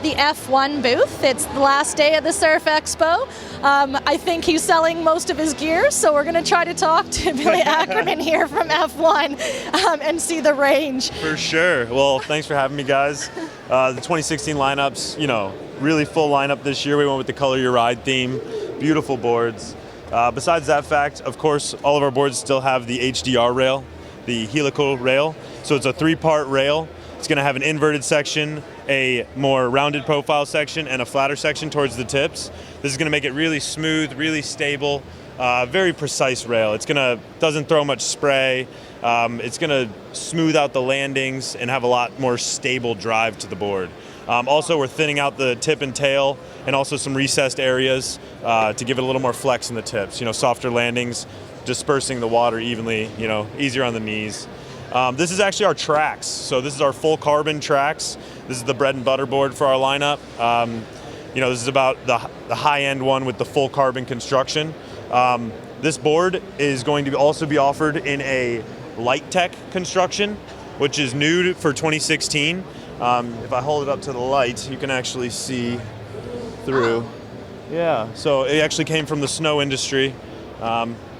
the F1 booth. It's the last day of the Surf Expo. I think he's selling most of his gear, so we're going to try to talk to Billy Ackerman here from F1 and see the range. For sure. Well, thanks for having me, guys. The 2016 lineups, really full lineup this year. We went with the Color Your Ride theme. Beautiful boards. Besides that fact, of course, all of our boards still have the HDR rail, the helical rail. So it's a 3-part rail. It's going to have an inverted section, a more rounded profile section, and a flatter section towards the tips. This is going to make it really smooth, really stable, very precise rail. Doesn't throw much spray. It's going to smooth out the landings and have a lot more stable drive to the board. Also, we're thinning out the tip and tail and also some recessed areas to give it a little more flex in the tips. Softer landings, dispersing the water evenly, easier on the knees. This is actually our tracks. So this is our full carbon tracks. This is the bread and butter board for our lineup. This is about the high-end one with the full carbon construction. This board is going to also be offered in a light tech construction, which is new for 2016. If I hold it up to the light, you can actually see through. Yeah, so it actually came from the snow industry.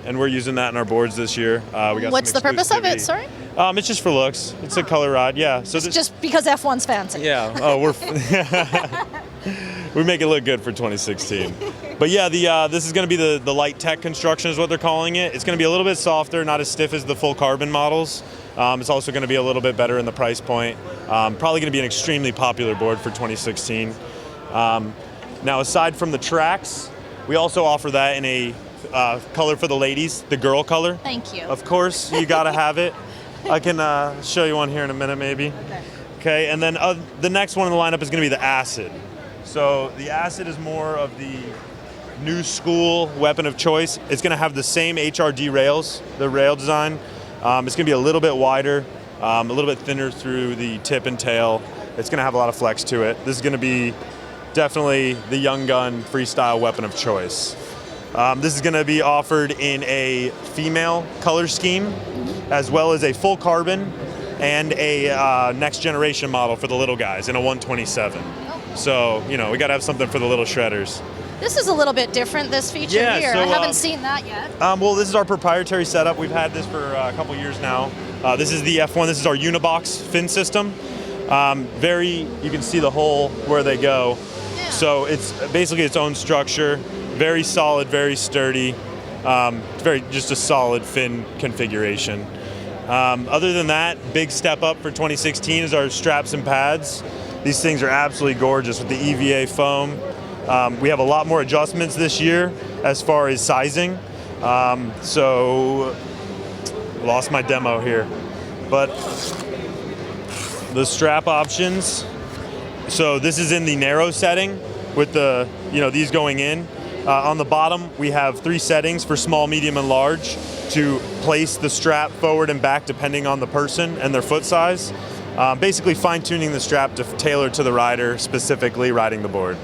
And we're using that in our boards this year. What's the purpose of it, sorry? It's just for looks. It's a color rod, yeah. So just because F1's fancy. Yeah. Oh, we make it look good for 2016. But yeah, this is going to be the light tech construction is what they're calling it. It's going to be a little bit softer, not as stiff as the full carbon models. It's also going to be a little bit better in the price point. Probably going to be an extremely popular board for 2016. Now, aside from the tracks, we also offer that in a color for the ladies, the girl color. Thank you. Of course, you got to have it. I can show you one here in a minute, maybe. Okay, and then the next one in the lineup is going to be the Acid. So the Acid is more of the new school weapon of choice. It's going to have the same HRD rails, the rail design. It's going to be a little bit wider, a little bit thinner through the tip and tail. It's going to have a lot of flex to it. This is going to be definitely the young gun freestyle weapon of choice. This is going to be offered in a female color scheme, as well as a full carbon and a next generation model for the little guys in a 127. So, we got to have something for the little shredders. This is a little bit different, this feature here. I haven't seen that yet. Well, this is our proprietary setup. We've had this for a couple years now. This is the F1. This is our unibox fin system. You can see the hole where they go. Yeah. So it's basically its own structure. Very solid, very sturdy, just a solid fin configuration. Other than that, big step up for 2016 is our straps and pads. These things are absolutely gorgeous with the EVA foam. We have a lot more adjustments this year as far as sizing. So, lost my demo here. But the strap options. So this is in the narrow setting with the, these going in. On the bottom, we have 3 settings for small, medium, and large to place the strap forward and back depending on the person and their foot size. Basically fine-tuning the strap to tailor to the rider, specifically riding the board.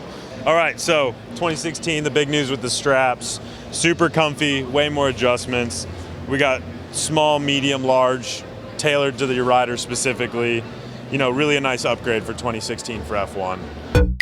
All right, so 2016, the big news with the straps. Super comfy, way more adjustments. We got small, medium, large, tailored to the rider specifically. Really a nice upgrade for 2016 for F1.